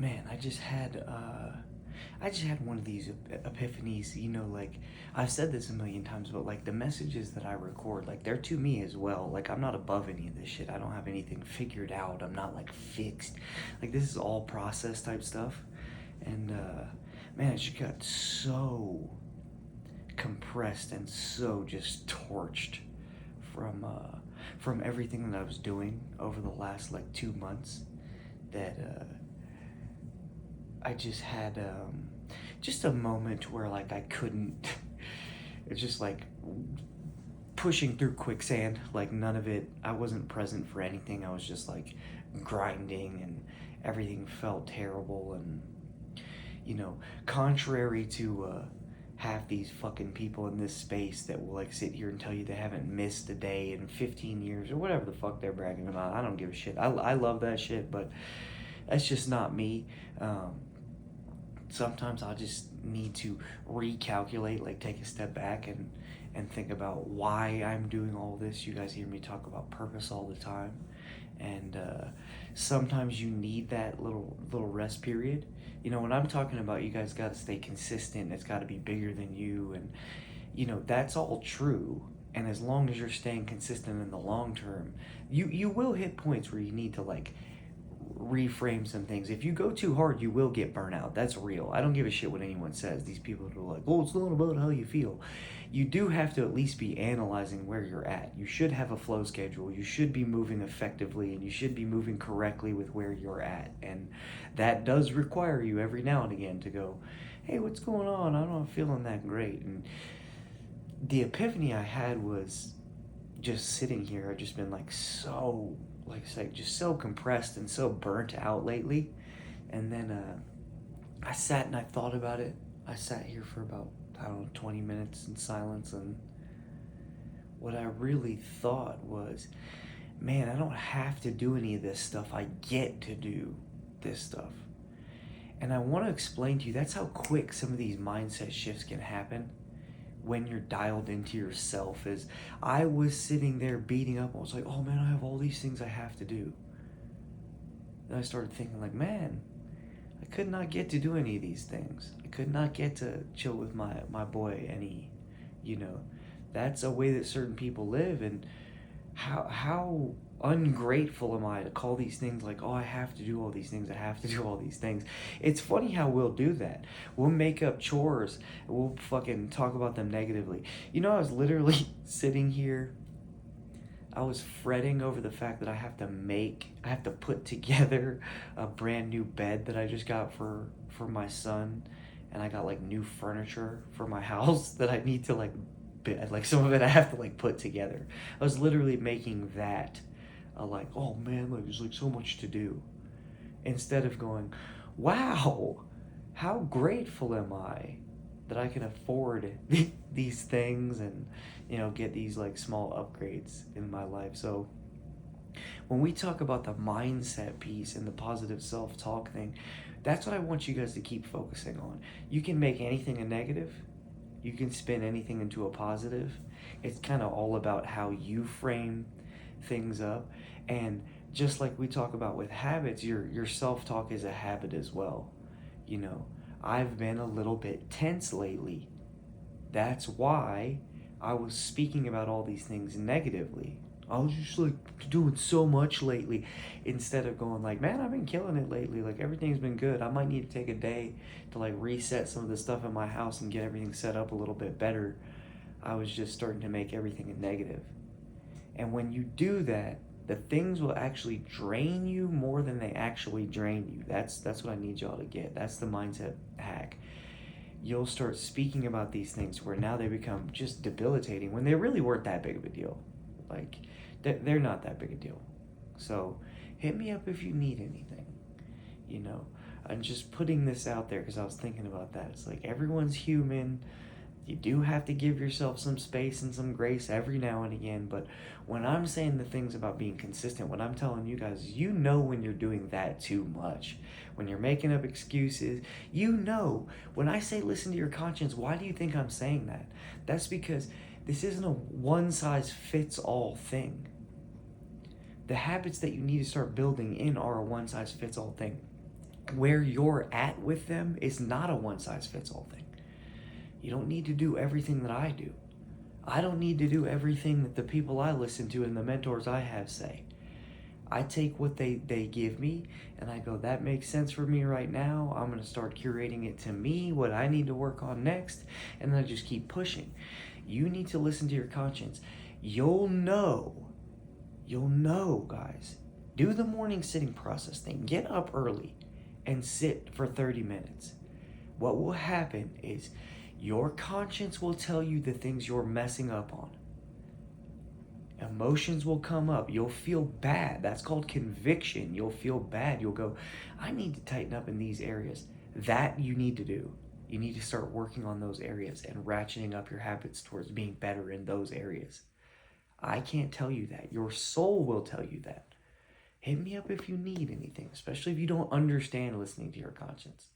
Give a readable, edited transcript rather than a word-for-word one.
man, I just had one of these epiphanies, like I've said this a million times, but like the messages that I record, like they're to me as well. Like I'm not above any of this shit. I don't have anything figured out. I'm not like fixed. Like this is all process type stuff. And man, it just got so compressed and so just torched from everything that I was doing over the last like 2 months that I just had just a moment where like I couldn't. It's just like pushing through quicksand. Like none of it. I wasn't present for anything. I was just like grinding, and everything felt terrible. And contrary to half these fucking people in this space that will like sit here and tell you they haven't missed a day in 15 years or whatever the fuck they're bragging about. I don't give a shit. I love that shit, but that's just not me. Sometimes I just need to recalculate, like take a step back and think about why I'm doing all this. You guys hear me talk about purpose all the time, and sometimes you need that little rest period. When I'm talking about you guys got to stay consistent, it's got to be bigger than you, and that's all true. And as long as you're staying consistent in the long term, you will hit points where you need to like reframe some things. If you go too hard, you will get burnout. That's real. I don't give a shit what anyone says. These people are like, oh, it's not about how you feel. You do have to at least be analyzing where you're at. You should have a flow schedule. You should be moving effectively, and you should be moving correctly with where you're at. And that does require you every now and again to go, hey, what's going on? I'm not feeling that great. And the epiphany I had was just sitting here. I've just been like so, like I said, just so compressed and so burnt out lately. And then I sat and I thought about it. I sat here for about, I don't know, 20 minutes in silence. And what I really thought was, man, I don't have to do any of this stuff. I get to do this stuff. And I want to explain to you, that's how quick some of these mindset shifts can happen when you're dialed into yourself. Is I was sitting there beating up. I was like, oh man, I have all these things I have to do. And I started thinking like, man, I could not get to do any of these things. I could not get to chill with my boy any, that's a way that certain people live. And how ungrateful am I to call these things like, oh, I have to do all these things, I have to do all these things. It's funny how we'll do that. We'll make up chores, we'll fucking talk about them negatively. I was literally sitting here, I was fretting over the fact that I have to put together a brand new bed that I just got for my son, and I got like new furniture for my house that I need to like some of it I have to like put together. I was literally making that like, oh man, like there's like so much to do, instead of going, wow, how grateful am I that I can afford these things, and get these like small upgrades in my life. So when we talk about the mindset piece and the positive self-talk thing, that's what I want you guys to keep focusing on. You can make anything a negative, you can spin anything into a positive. It's kind of all about how you frame things up. And just like we talk about with habits, your self-talk is a habit as well. I've been a little bit tense lately. That's why I was speaking about all these things negatively. I was just like doing so much lately, instead of going like, man, I've been killing it lately. Like everything's been good. I might need to take a day to like reset some of the stuff in my house and get everything set up a little bit better. I was just starting to make everything a negative. And when you do that, the things will actually drain you more than they actually drain you. That's what I need y'all to get. That's the mindset hack. You'll start speaking about these things where now they become just debilitating when they really weren't that big of a deal. Like, they're not that big a deal. So hit me up if you need anything. I'm just putting this out there because I was thinking about that. It's like everyone's human. You do have to give yourself some space and some grace every now and again. But when I'm saying the things about being consistent, what I'm telling you guys, when you're doing that too much. When you're making up excuses, when I say listen to your conscience, why do you think I'm saying that? That's because this isn't a one-size-fits-all thing. The habits that you need to start building in are a one-size-fits-all thing. where you're at with them is not a one size fits all thing. You don't need to do everything that I do. I don't need to do everything that the people I listen to and the mentors I have say. I take what they give me and I go, that makes sense for me right now. I'm going to start curating it to me, what I need to work on next. And then I just keep pushing. You need to listen to your conscience. You'll know, guys. Do the morning sitting process thing. Get up early and sit for 30 minutes. What will happen is your conscience will tell you the things you're messing up on. Emotions will come up. You'll feel bad. That's called conviction. You'll feel bad. You'll go, I need to tighten up in these areas. That you need to do. You need to start working on those areas and ratcheting up your habits towards being better in those areas. I can't tell you that. Your soul will tell you that. Hit me up if you need anything, especially if you don't understand listening to your conscience.